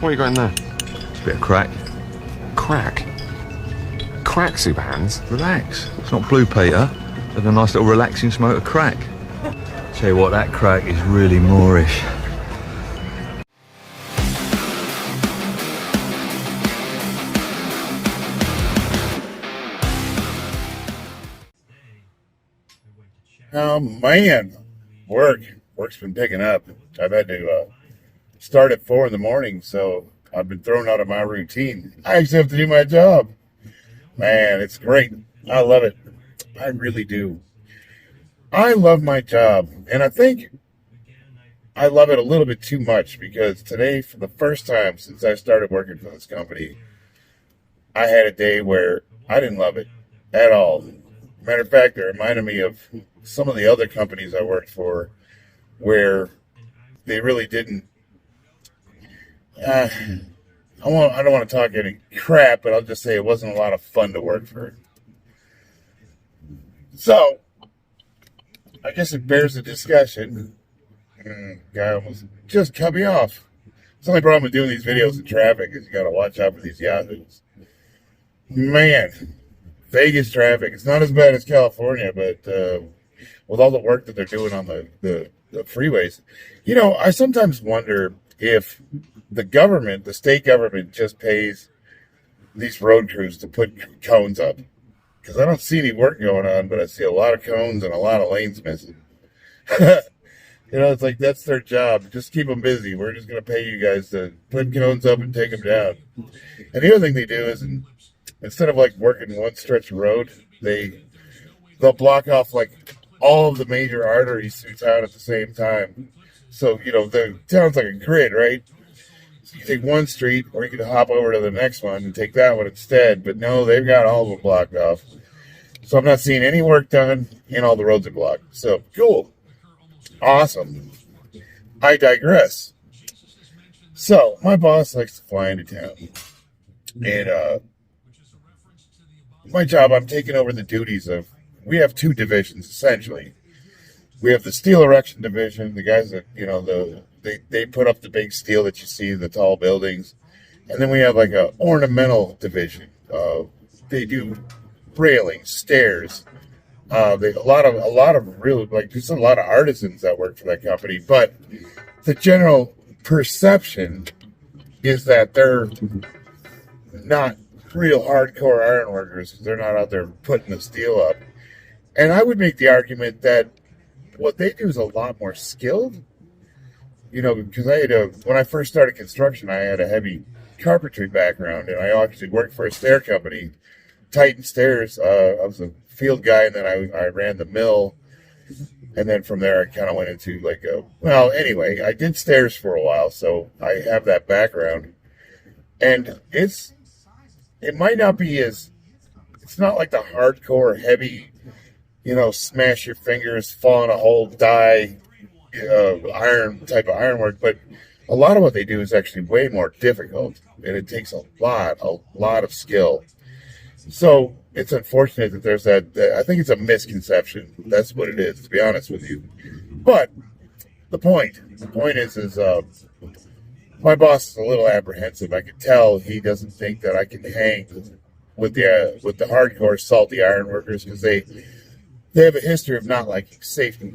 What you got in there? It's a bit of crack. Crack? Crack, soup hands? Relax. It's not blue, Peter. But a nice little relaxing smoke of crack. Tell you what, that crack is really Moorish. Oh man, work's been picking up. I've had to start at 4 in the morning, so I've been thrown out of my routine. I actually have to do my job. Man, it's great. I love it. I really do. I love my job, and I think I love it a little bit too much because today, for the first time since I started working for this company, I had a day where I didn't love it at all. Matter of fact, it reminded me of some of the other companies I worked for where they really didn't. I don't want to talk any crap, but I'll just say it wasn't a lot of fun to work for. So, I guess it bears a discussion. Guy almost just cut me off. It's the only problem with doing these videos in traffic is you got to watch out for these yahoos. Man, Vegas traffic. It's not as bad as California, but with all the work that they're doing on the freeways, I sometimes wonder if the government, the state government, just pays these road crews to put cones up. Because I don't see any work going on, but I see a lot of cones and a lot of lanes missing. It's like that's their job. Just keep them busy. We're just going to pay you guys to put cones up and take them down. And the other thing they do is, instead of like working one stretch of road, they'll block off like all of the major arteries through town at the same time. So, the town's like a grid, right? So you take one street, or you can hop over to the next one and take that one instead. But no, they've got all of them blocked off. So I'm not seeing any work done, and all the roads are blocked. So, cool. Awesome. I digress. So, my boss likes to fly into town. And my job, I'm taking over the duties of, we have two divisions, essentially. We have the steel erection division, the guys that, they put up the big steel that you see in the tall buildings. And then we have like a ornamental division. They do railings, stairs. A lot of really, like, there's a lot of artisans that work for that company. But the general perception is that they're not real hardcore iron workers because they're not out there putting the steel up. And I would make the argument that what they do is a lot more skilled. Because when I first started construction, I had a heavy carpentry background, and I actually worked for a stair company, Titan Stairs. I was a field guy, and then I ran the mill, and then from there I kind of went into anyway, I did stairs for a while, so I have that background, and it might not be it's not like the hardcore heavy, smash your fingers, fall in a hole, die, iron type of ironwork, but a lot of what they do is actually way more difficult, and it takes a lot of skill. So it's unfortunate that there's that. I think it's a misconception. That's what it is, to be honest with you. But the point is, my boss is a little apprehensive. I can tell he doesn't think that I can hang with the hardcore salty iron workers because they have a history of not liking safety.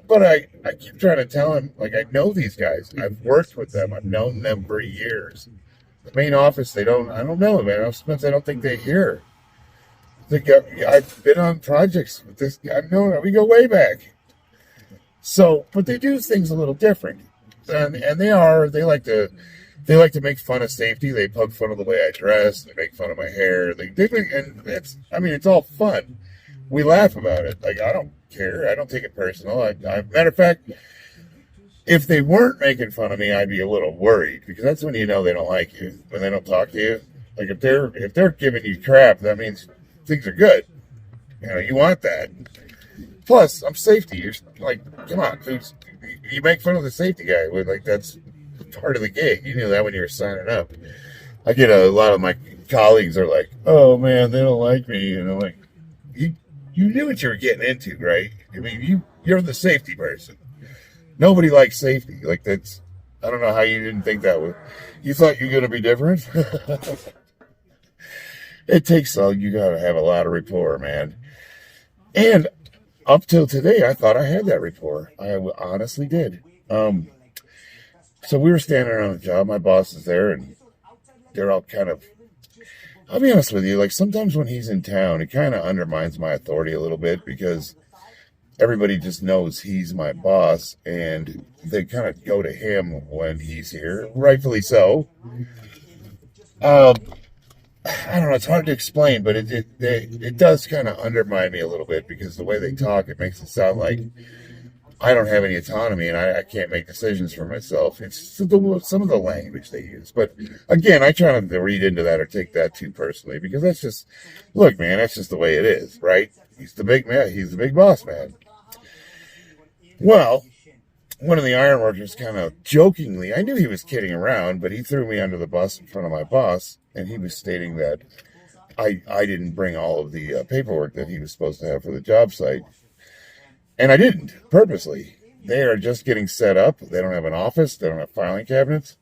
But I keep trying to tell him, like, I know these guys. I've worked with them. I've known them for years. The main office, I don't know them, man. Sometimes I don't think they hear. I've been on projects with this guy. We go way back. So, but they do things a little different. And they like to make fun of safety. They poke fun of the way I dress. They make fun of my hair. And it's all fun. We laugh about it. Like, I don't care. I don't take it personal. Matter of fact, if they weren't making fun of me, I'd be a little worried because that's when they don't like you, when they don't talk to you. Like if they're giving you crap, that means things are good. You want that. Plus, I'm safety. You're like, come on, you make fun of the safety guy. That's part of the gig. You knew that when you were signing up. I get a lot of my colleagues are like, oh man, they don't like me, and I'm like, you knew what you were getting into, right? I mean, you're the safety person. Nobody likes safety. Like, that's I don't know how you didn't think that was. You thought you're going to be different? It takes you got to have a lot of rapport, man. And up till today, I thought I had that rapport. I honestly did. So we were standing around the job. My boss is there, and they're all kind of. I'll be honest with you. Like sometimes when he's in town, it kind of undermines my authority a little bit because everybody just knows he's my boss, and they kind of go to him when he's here, rightfully so. I don't know. It's hard to explain, but it does kind of undermine me a little bit because the way they talk, it makes it sound like I don't have any autonomy and I can't make decisions for myself. It's some of the language they use, but again, I try not to read into that or take that too personally because that's just look, man. That's just the way it is, right? He's the big man. He's the big boss man. Well, one of the ironworkers kind of jokingly, I knew he was kidding around, but he threw me under the bus in front of my boss, and he was stating that I didn't bring all of the paperwork that he was supposed to have for the job site. And I didn't, purposely. They are just getting set up. They don't have an office. They don't have filing cabinets.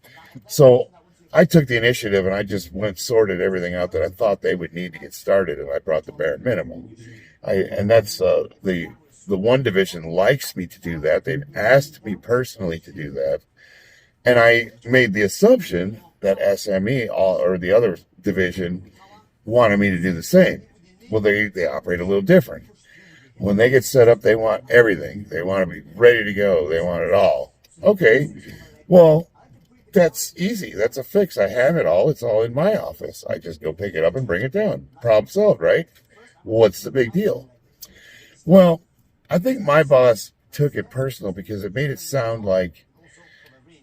So I took the initiative, and I just sorted everything out that I thought they would need to get started, and I brought the bare minimum. And that's the one division likes me to do that. They've asked me personally to do that. And I made the assumption that SME or the other division wanted me to do the same. Well, they operate a little different. When they get set up, they want everything. They want to be ready to go. They want it all. Okay. Well, that's easy. That's a fix. I have it all. It's all in my office. I just go pick it up and bring it down. Problem solved, right? What's the big deal? Well, I think my boss took it personal because it made it sound like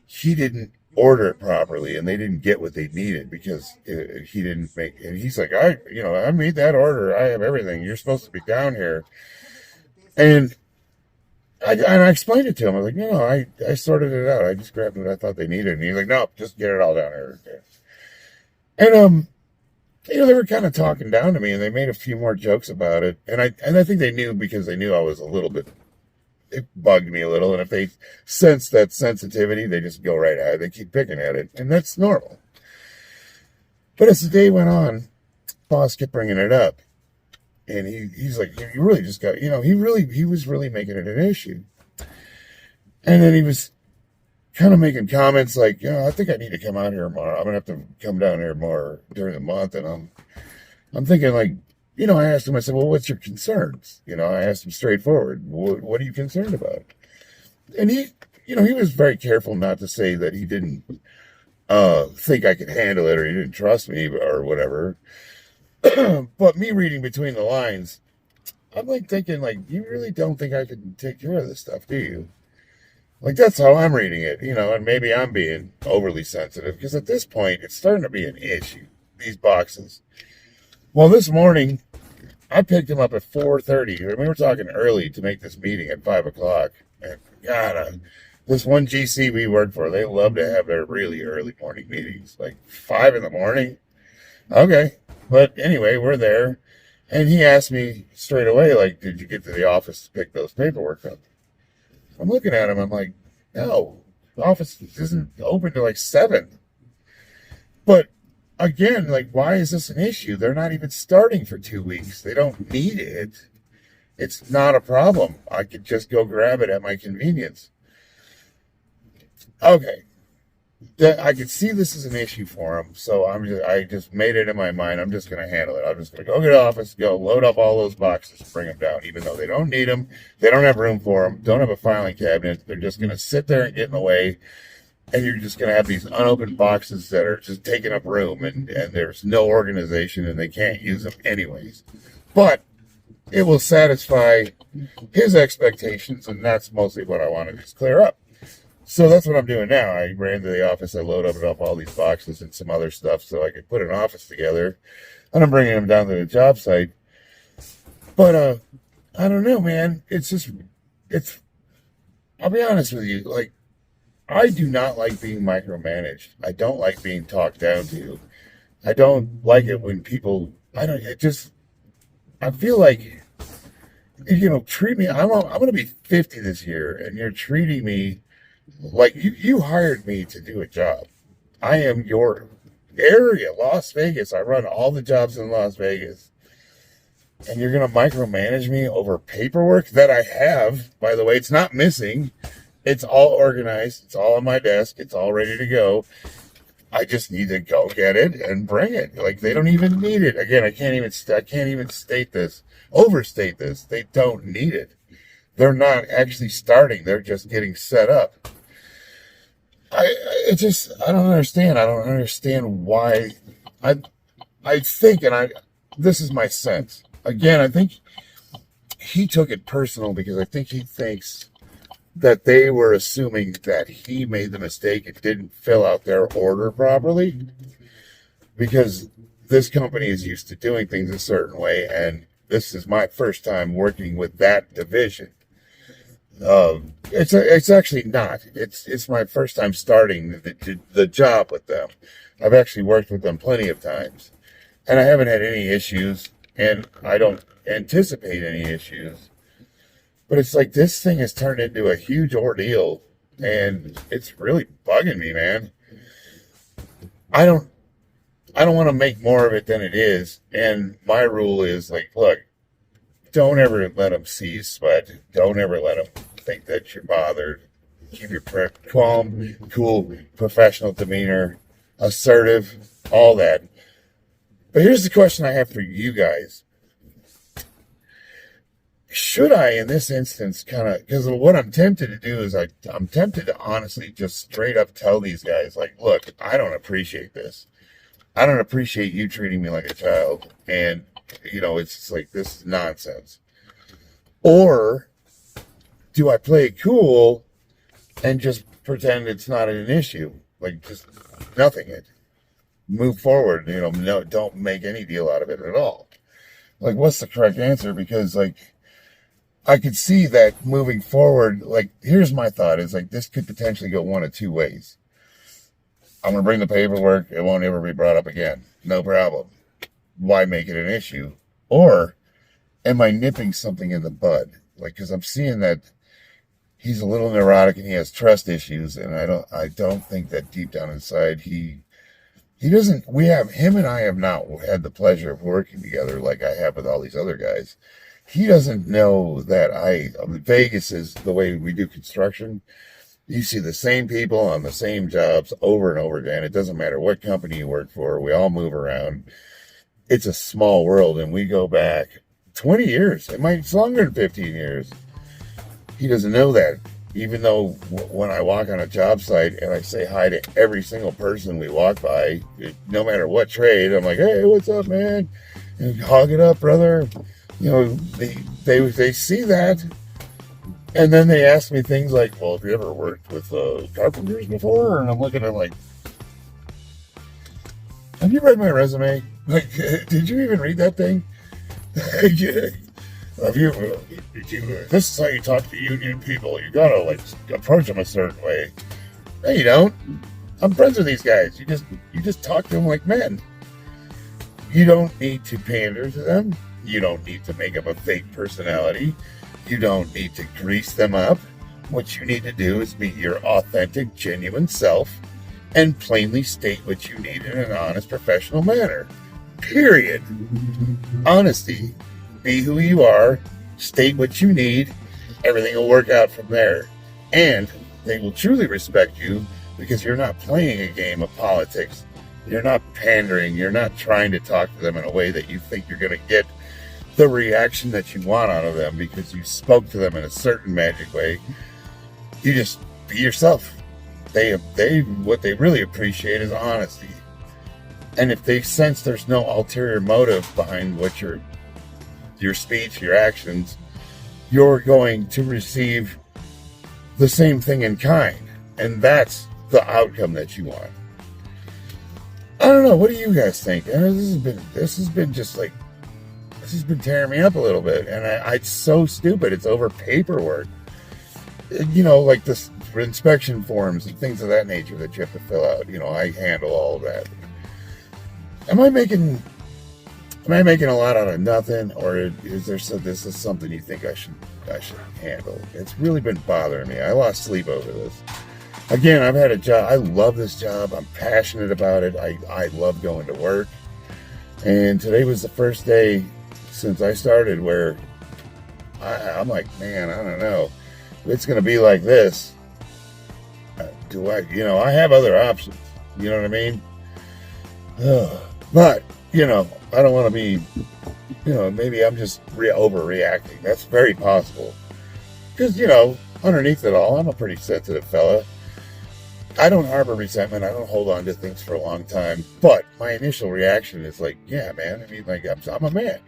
he didn't order it properly and they didn't get what they needed because he didn't make. And he's like, I made that order. I have everything. You're supposed to be down here. And I explained it to him. I was like, no, I sorted it out. I just grabbed what I thought they needed. And he's like, no, just get it all down here. And they were kind of talking down to me, and they made a few more jokes about it. And I think they knew because they knew I was a little bit. It bugged me a little, and if they sense that sensitivity, they just go right at it. They keep picking at it, and that's normal. But as the day went on, boss kept bringing it up, and he's like, "You really just got," he was really making it an issue. And then he was kind of making comments like, I think I need to come out here more. I'm gonna have to come down here more during the month. And I'm thinking like, I asked him, I said, well, what's your concerns? I asked him straightforward, what are you concerned about? And he was very careful not to say that he didn't think I could handle it or he didn't trust me or whatever. But me reading between the lines, I'm like thinking like, you really don't think I can take care of this stuff, do you? Like, that's how I'm reading it, and maybe I'm being overly sensitive because at this point, it's starting to be an issue, these boxes. Well, this morning, I picked him up at 4:30. We were talking early to make this meeting at 5 o'clock. And God, this one GC we work for, they love to have their really early morning meetings, like 5 in the morning. Okay. But anyway, we're there. And he asked me straight away, like, did you get to the office to pick those paperwork up? I'm looking at him. I'm like, no, the office isn't open till like 7. But again, like, why is this an issue? They're not even starting for 2 weeks. They don't need it. It's not a problem. I could just go grab it at my convenience. Okay. I could see this as an issue for him, so I just made it in my mind. I'm just going to handle it. I'm just going to go get to the office, go load up all those boxes, bring them down, even though they don't need them. They don't have room for them. Don't have a filing cabinet. They're just going to sit there and get in the way, and you're just going to have these unopened boxes that are just taking up room, and there's no organization, and they can't use them anyways. But it will satisfy his expectations, and that's mostly what I want to just clear up. So that's what I'm doing now. I ran to the office. I loaded up all these boxes and some other stuff so I could put an office together. And I'm bringing them down to the job site. But I don't know, man. I'll be honest with you. Like, I do not like being micromanaged. I don't like being talked down to. I don't like it when people, I feel like, treat me, I'm going to be 50 this year, and you're treating me Like, you hired me to do a job. I am your area, Las Vegas. I run all the jobs in Las Vegas. And you're going to micromanage me over paperwork that I have. By the way, it's not missing. It's all organized. It's all on my desk. It's all ready to go. I just need to go get it and bring it. Like, they don't even need it. Again, I can't even overstate this. They don't need it. They're not actually starting. They're just getting set up. I don't understand. I don't understand why. I think, this is my sense. Again, I think he took it personal because I think he thinks that they were assuming that he made the mistake and didn't fill out their order properly, because this company is used to doing things a certain way, and this is my first time working with that division. It's actually not. It's my first time starting the job with them. I've actually worked with them plenty of times, and I haven't had any issues, and I don't anticipate any issues. But it's like this thing has turned into a huge ordeal, and it's really bugging me, man. I don't want to make more of it than it is, and my rule is like, look, don't ever let them see you sweat. Don't ever let them think that you're bothered. Keep your calm, cool, professional demeanor, assertive, all that. But here's the question I have for you guys. Should I, in this instance, because what I'm tempted to do is I'm tempted to honestly just straight up tell these guys, like, look, I don't appreciate this. I don't appreciate you treating me like a child. And, it's just like, this is nonsense. Or do I play it cool and just pretend it's not an issue? Like, just nothing it. Move forward, no, don't make any deal out of it at all. Like, what's the correct answer? Because, like, I could see that moving forward, like, here's my thought, is like, this could potentially go one of two ways. I'm going to bring the paperwork. It won't ever be brought up again. No problem. Why make it an issue? Or am I nipping something in the bud? Like, because I'm seeing that he's a little neurotic and he has trust issues. And I don't think that deep down inside, he doesn't, him and I have not had the pleasure of working together like I have with all these other guys. He doesn't know that Vegas is the way we do construction. You see the same people on the same jobs over and over again. It doesn't matter what company you work for. We all move around. It's a small world, and we go back 20 years. It's longer than 15 years. He doesn't know that. Even though when I walk on a job site and I say hi to every single person we walk by, no matter what trade, I'm like, hey, what's up, man? And hog it up, brother. They see that, and then they ask me things like, well, have you ever worked with carpenters before? And I'm looking at them like, have you read my resume? Like, did you even read that thing? This is how you talk to union people. You gotta, like, approach them a certain way. No, you don't. I'm friends with these guys. You just talk to them like men. You don't need to pander to them. You don't need to make up a fake personality. You don't need to grease them up. What you need to do is be your authentic, genuine self and plainly state what you need in an honest, professional manner. Period. Honesty. Be who you are. State what you need. Everything will work out from there. And they will truly respect you because you're not playing a game of politics. You're not pandering. You're not trying to talk to them in a way that you think you're going to get the reaction that you want out of them because you spoke to them in a certain magic way. You just be yourself. What they really appreciate is honesty. And if they sense there's no ulterior motive behind what your speech, your actions, you're going to receive the same thing in kind. And that's the outcome that you want. I don't know. What do you guys think? This has been tearing me up a little bit, and it's so stupid. It's over paperwork, like this inspection forms and things of that nature that you have to fill out. I handle all of that. Am I making a lot out of nothing, or is this is something you think I should handle? It's really been bothering me. I lost sleep over this. Again, I've had a job. I love this job. I'm passionate about it. I love going to work. And today was the first day since I started where I'm like, man, I don't know. If it's going to be like this, I have other options. You know what I mean? But, I don't want to be, maybe I'm just overreacting. That's very possible. Because, underneath it all, I'm a pretty sensitive fella. I don't harbor resentment. I don't hold on to things for a long time. But my initial reaction is like, yeah, man. I mean, like, I'm a man,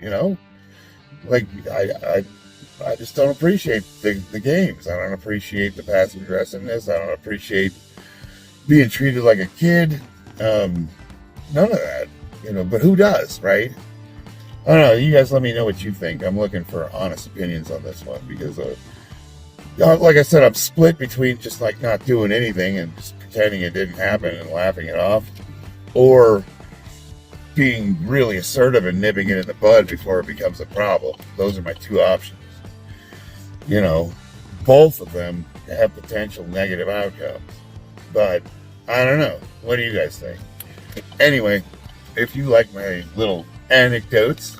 Like, I just don't appreciate the games. I don't appreciate the passive aggressiveness. I don't appreciate being treated like a kid. None of that, but who does, right? I don't know. You guys let me know what you think. I'm looking for honest opinions on this one because, like I said, I'm split between just like not doing anything and just pretending it didn't happen and laughing it off, or being really assertive and nipping it in the bud before it becomes a problem. Those are my two options. Both of them have potential negative outcomes, but I don't know. What do you guys think? Anyway, if you like my little anecdotes,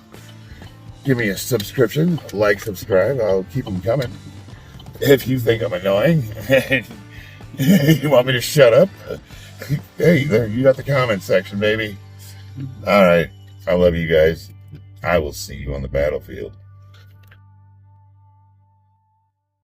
give me a subscription, subscribe. I'll keep them coming. If you think I'm annoying and you want me to shut up, hey, there, you got the comment section, baby. All right. I love you guys. I will see you on the battlefield.